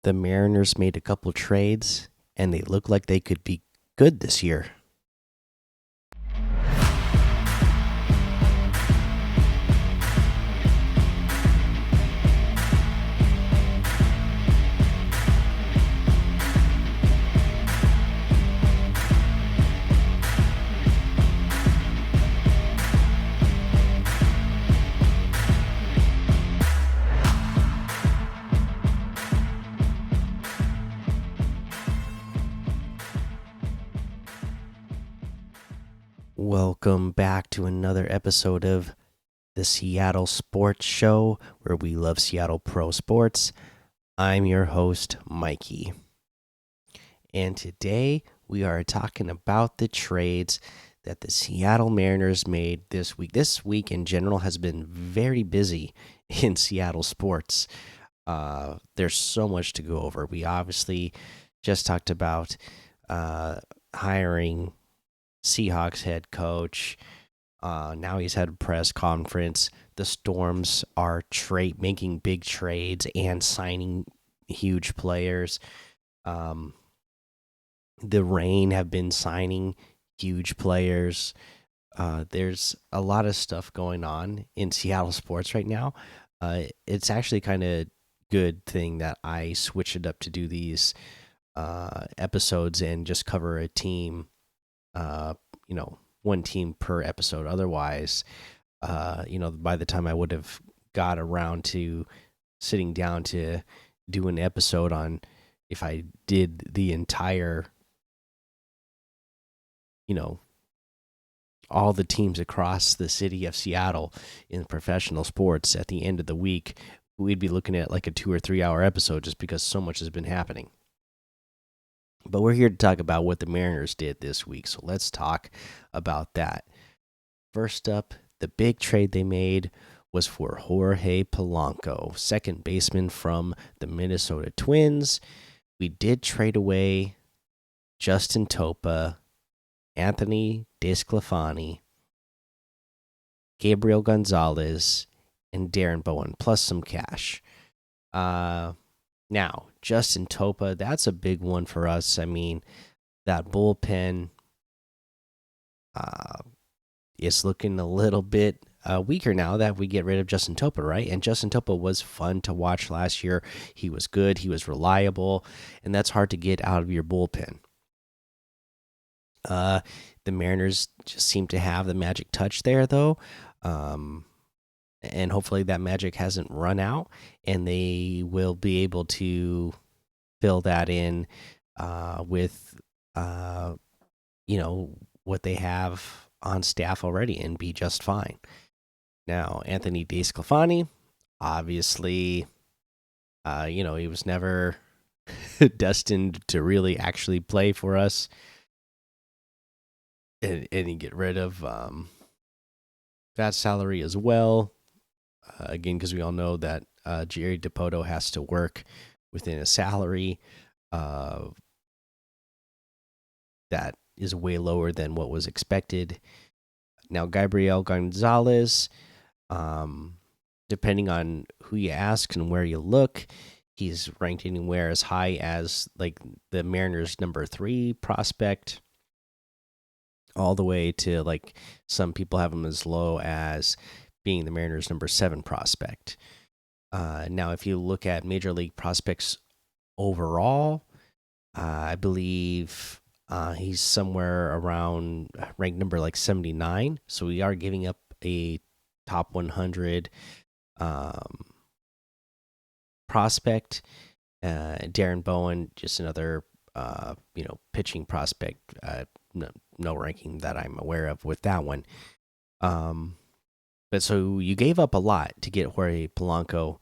The Mariners made a couple trades, and they look like they could be good this year. Welcome back to another episode of the Seattle Sports Show, where we love Seattle pro sports. I'm your host, Mikey. And today we are talking about the trades that the Seattle Mariners made this week. This week in general has been very busy in Seattle sports. There's so much to go over. We obviously just talked about hiring Seahawks head coach. Now he's had a press conference. The Storms are making big trades and signing huge players. The Rain have been signing huge players. There's a lot of stuff going on in Seattle sports right now. It's actually kind of good thing that I switched it up to do these episodes and just cover a team. Uh, one team per episode. Otherwise, by the time I would have got around to sitting down to do an episode on if I did the entire, you know, all the teams across the city of Seattle in professional sports at the end of the week, we'd be looking at like a 2 or 3 hour episode just because so much has been happening. But we're here to talk about what the Mariners did this week. So let's talk about that. First up, the big trade they made was for Jorge Polanco, second baseman from the Minnesota Twins. We did trade away Justin Topa, Anthony DeSclafani, Gabriel Gonzalez, and Darren Bowen, plus some cash. Now, Justin Topa, that's a big one for us. I mean, that bullpen is looking a little bit weaker now that we get rid of Justin Topa, right? And Justin Topa was fun to watch last year. He was good, he was reliable, and that's hard to get out of your bullpen. The Mariners just seem to have the magic touch there, though. And hopefully that magic hasn't run out, and they will be able to fill that in with, what they have on staff already and be just fine. Now, Anthony DeSclafani, obviously, he was never destined to really actually play for us. And you get rid of that salary as well. Again, because we all know that Jerry DiPoto has to work within a salary that is way lower than what was expected. Now, Gabriel Gonzalez, depending on who you ask and where you look, he's ranked anywhere as high as like the Mariners' #3 prospect, all the way to like some people have him as low as being the Mariners' #7 prospect. Now, if you look at major league prospects overall, I believe he's somewhere around ranked number like 79. So we are giving up a top 100 prospect. Darren Bowen, just another pitching prospect. No ranking that I'm aware of with that one. But so you gave up a lot to get Jorge Polanco,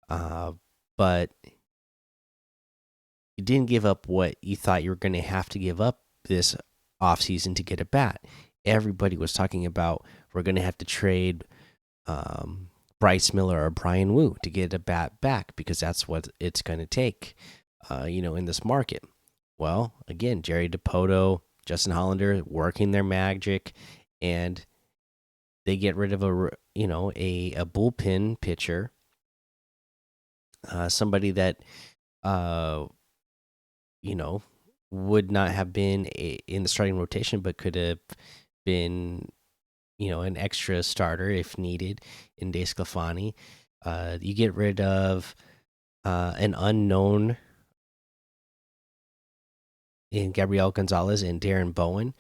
but you didn't give up what you thought you were going to have to give up this offseason to get a bat. Everybody was talking about we're going to have to trade Bryce Miller or Brian Wu to get a bat back because that's what it's going to take, in this market. Well, again, Jerry DiPoto, Justin Hollander working their magic, and they get rid of a bullpen pitcher, somebody that uh, you know, would not have been in the starting rotation, but could have been, an extra starter if needed in Desclafani. You get rid of an unknown in Gabriel Gonzalez and Darren Bowen,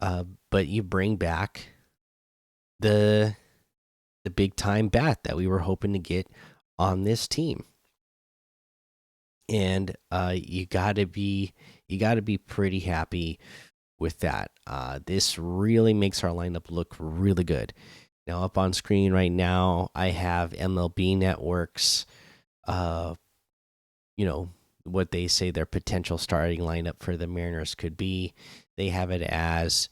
uh, but you bring back the big time bat that we were hoping to get on this team, and you got to be pretty happy with that. This really makes our lineup look really good. Now, up on screen right now, I have MLB Network's, uh, you know, what they say their potential starting lineup for the Mariners could be. They have it as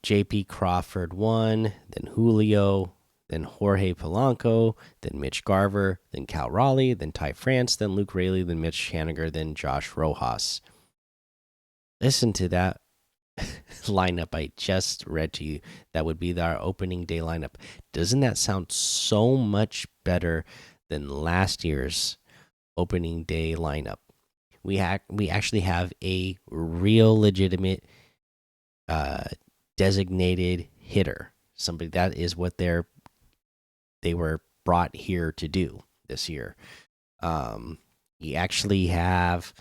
J.P. Crawford 1, then Julio, then Jorge Polanco, then Mitch Garver, then Cal Raleigh, then Ty France, then Luke Raley, then Mitch Haniger, then Josh Rojas. Listen to that lineup I just read to you. That would be our opening day lineup. Doesn't that sound so much better than last year's opening day lineup? We actually have a real legitimate uh, designated hitter. Somebody that is what they were brought here to do this year. You actually have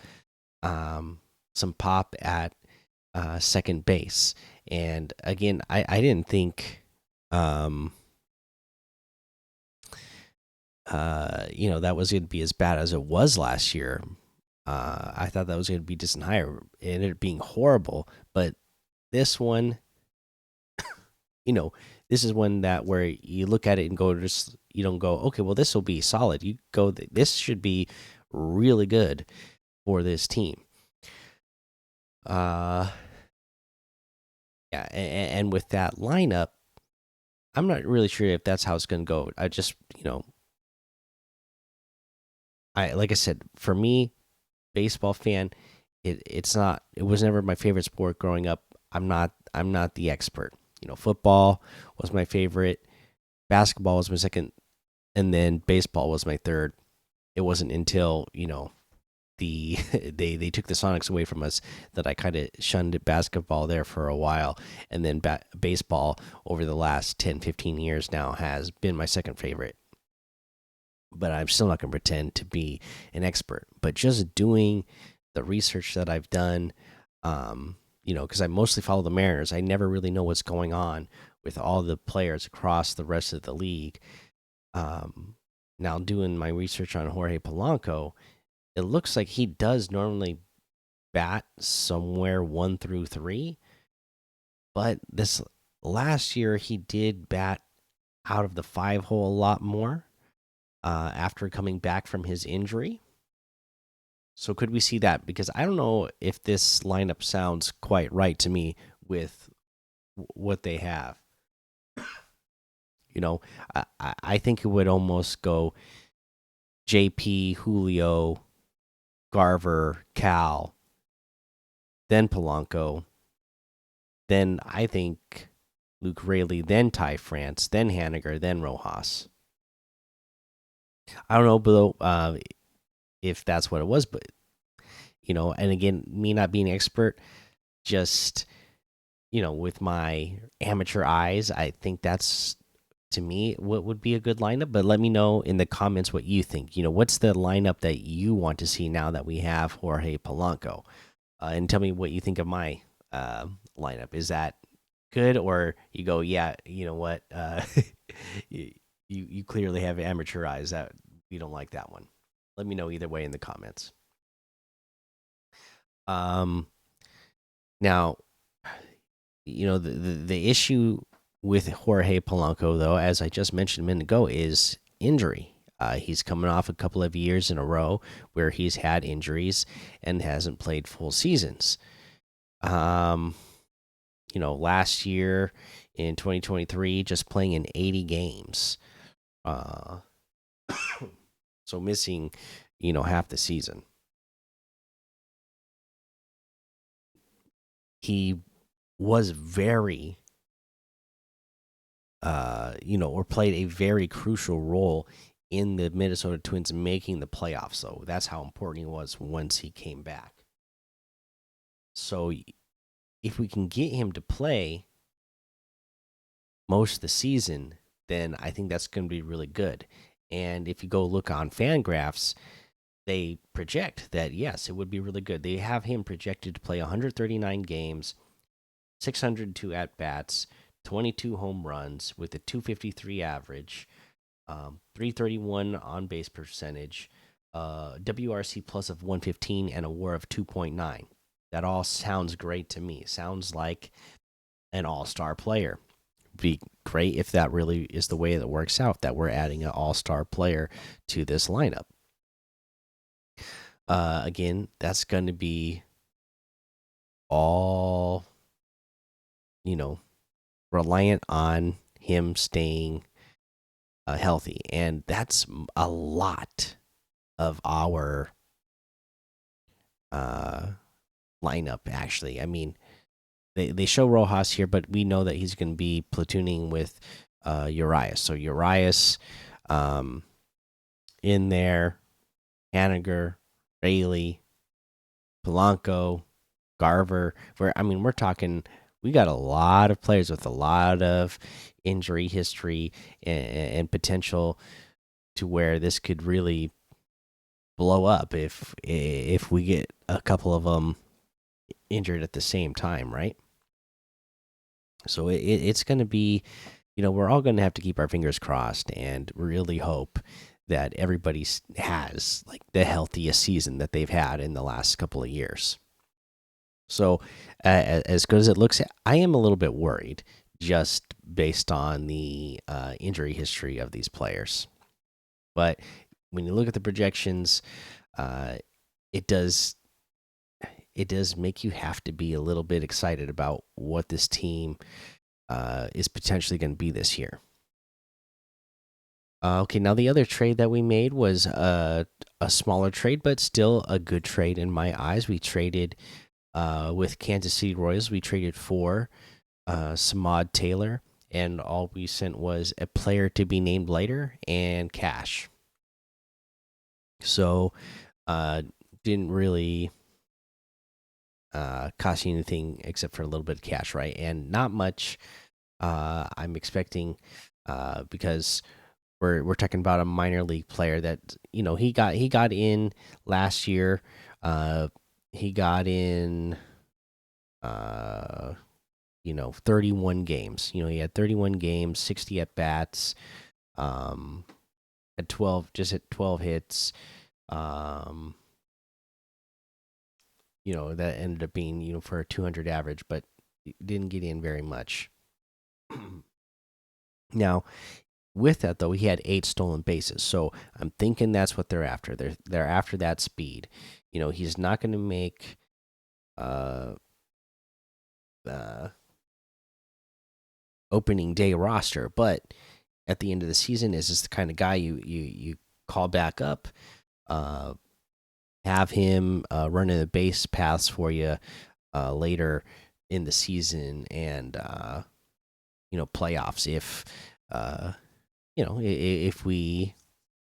some pop at second base, and again, I didn't think that was going to be as bad as it was last year. I thought that was going to be distant higher. It ended up being horrible, but this one, you know, this is one that where you look at it and go, just you don't go, okay, well, this will be solid. You go, this should be really good for this team. Yeah, and with that lineup, I'm not really sure if that's how it's going to go. I just, I like I said, for me, baseball fan, it was never my favorite sport growing up. I'm not the expert. Football was my favorite, basketball was my second, and then baseball was my third. It wasn't until the they took the Sonics away from us that I kind of shunned basketball there for a while, and then baseball over the last 10, 15 years now has been my second favorite. But I'm still not going to pretend to be an expert. But just doing the research that I've done, because I mostly follow the Mariners, I never really know what's going on with all the players across the rest of the league. Now, doing my research on Jorge Polanco, it looks like he does normally bat somewhere 1 through 3, but this last year he did bat out of the 5 hole a lot more after coming back from his injury. So could we see that? Because I don't know if this lineup sounds quite right to me with what they have. I think it would almost go JP, Julio, Garver, Cal, then Polanco, then I think Luke Raley, then Ty France, then Haniger, then Rojas. I don't know, below if that's what it was, but and again, me not being an expert, just with my amateur eyes, I think that's to me what would be a good lineup. But let me know in the comments what you think. What's the lineup that you want to see now that we have Jorge Polanco? And tell me what you think of my lineup. Is that good, or you go, yeah, you know what? You clearly have amateur eyes that you don't like that one. Let me know either way in the comments. Um, Now, the issue with Jorge Polanco, though, as I just mentioned a minute ago, is injury. He's coming off a couple of years in a row where he's had injuries and hasn't played full seasons. Last year in 2023, just playing in 80 games. Uh, so missing, half the season. He was very, or played a very crucial role in the Minnesota Twins making the playoffs, though. That's how important he was once he came back. So if we can get him to play most of the season, then I think that's going to be really good. And if you go look on Fangraphs, they project that yes, it would be really good. They have him projected to play 139 games, 602 at bats, 22 home runs with a 253 average, 331 on base percentage, WRC plus of 115, and a WAR of 2.9. That all sounds great to me. Sounds like an all-star player. Be great if that really is the way that works out, that we're adding an all-star player to this lineup. Again, that's going to be all, reliant on him staying healthy, and that's a lot of our lineup. Actually, I mean, they show Rojas here, but we know that he's going to be platooning with Urias. So Urias in there, Haniger, Rayleigh, Polanco, Garver. We're talking. We got a lot of players with a lot of injury history and potential to where this could really blow up if we get a couple of them injured at the same time, right? So it's going to be, we're all going to have to keep our fingers crossed and really hope that everybody has like the healthiest season that they've had in the last couple of years. So, as good as it looks, I am a little bit worried just based on the injury history of these players. But when you look at the projections, it does make you have to be a little bit excited about what this team is potentially going to be this year. Okay, now the other trade that we made was a smaller trade, but still a good trade in my eyes. We traded with Kansas City Royals. We traded for Samad Taylor, and all we sent was a player to be named later and cash. So, didn't really cost you anything except for a little bit of cash, right? And not much. I'm expecting because we're talking about a minor league player that he got in last year. He got in 31 games. He had 31 games, 60 at bats, had 12 just hit 12 hits. That ended up being for a 200 average, but didn't get in very much. Now, with that though, he had 8 stolen bases, so I'm thinking that's what they're after. They're after that speed. He's not going to make opening day roster, but at the end of the season, is this the kind of guy you call back up, have him running the base paths for you later in the season and playoffs if we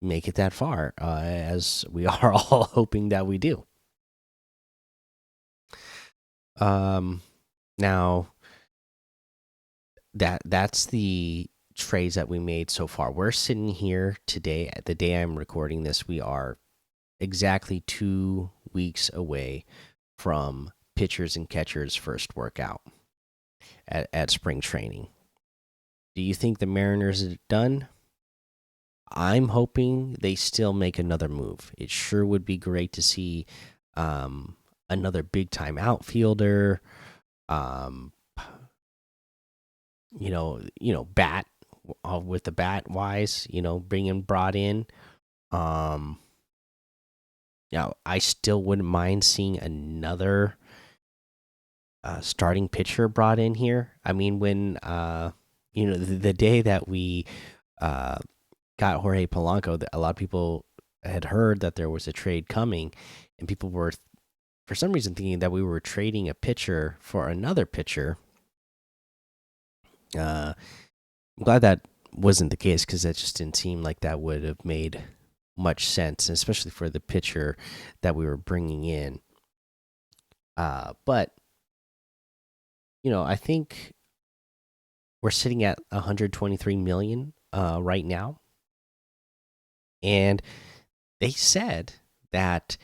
make it that far, as we are all hoping that we do. Now that's the trades that we made so far. We're sitting here today, the day I'm recording this, we are exactly 2 weeks away from pitchers and catchers' first workout at spring training. Do you think the Mariners are done? I'm hoping they still make another move. It sure would be great to see another big time outfielder. Bat with the bat wise, brought in. I still wouldn't mind seeing another starting pitcher brought in here. I mean, when the day that we got Jorge Polanco, a lot of people had heard that there was a trade coming, and people were, for some reason, thinking that we were trading a pitcher for another pitcher. I'm glad that wasn't the case because that just didn't seem like that would have made much sense, especially for the pitcher that we were bringing in. But I think we're sitting at 123 million right now, and they said that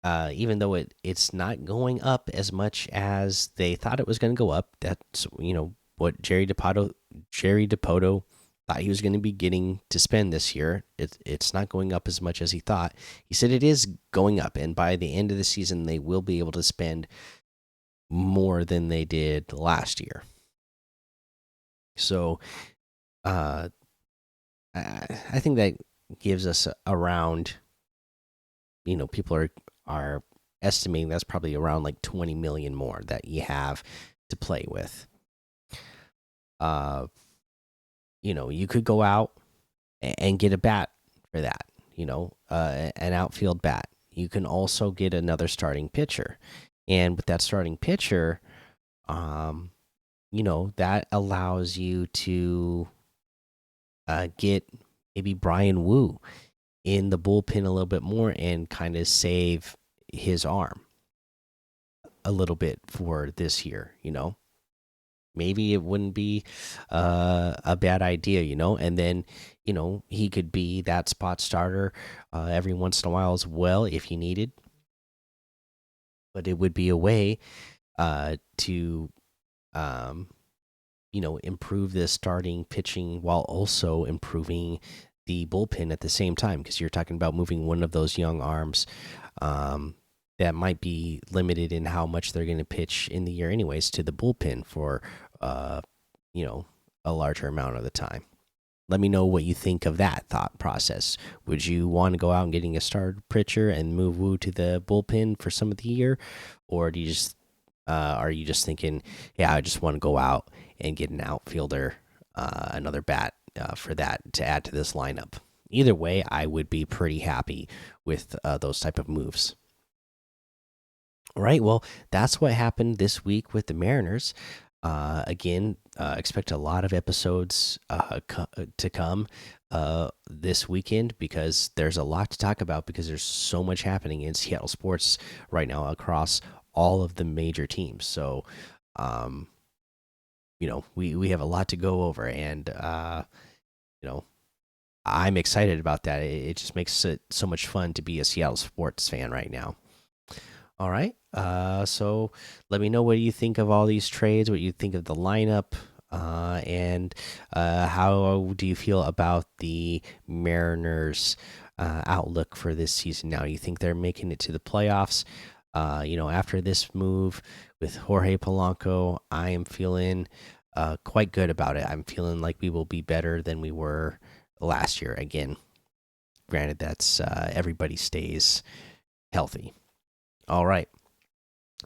even though it's not going up as much as they thought it was going to go up, that's what Jerry DePoto thought he was going to be getting to spend this year. It's not going up as much as he thought. He said it is going up, and by the end of the season, they will be able to spend more than they did last year. So, I think that gives us around, people are estimating that's probably around like 20 million more that you have to play with. You could go out and get a bat for that, an outfield bat. You can also get another starting pitcher. And with that starting pitcher, that allows you to get maybe Brian Wu in the bullpen a little bit more and kind of save his arm a little bit for this year. Maybe it wouldn't be a bad idea, and then he could be that spot starter every once in a while as well if he needed. But it would be a way to improve the starting pitching while also improving the bullpen at the same time, because you're talking about moving one of those young arms that might be limited in how much they're going to pitch in the year anyways to the bullpen for a larger amount of the time. Let me know what you think of that thought process. Would you want to go out and getting a starter pitcher and move Wu to the bullpen for some of the year, or do you just are you just thinking, yeah, I just want to go out and get an outfielder, another bat for that to add to this lineup? Either way, I would be pretty happy with those type of moves. All right, well, that's what happened this week with the Mariners. Again, expect a lot of episodes to come this weekend, because there's a lot to talk about, because there's so much happening in Seattle sports right now across all of the major teams. So, we have a lot to go over, and I'm excited about that. It just makes it so much fun to be a Seattle sports fan right now. All right. So let me know what you think of all these trades, what you think of the lineup, and how do you feel about the Mariners' outlook for this season now? You think they're making it to the playoffs? After this move with Jorge Polanco, I am feeling quite good about it. I'm feeling like we will be better than we were last year. Again, granted, that's everybody stays healthy. All right.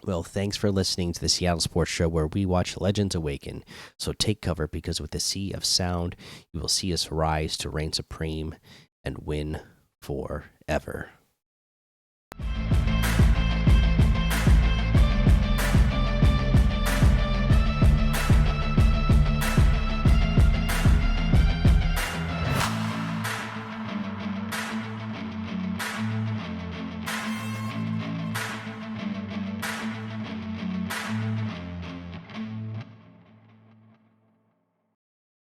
Well, thanks for listening to the Seattle Sports Show, where we watch legends awaken. So take cover, because with the sea of sound, you will see us rise to reign supreme and win forever.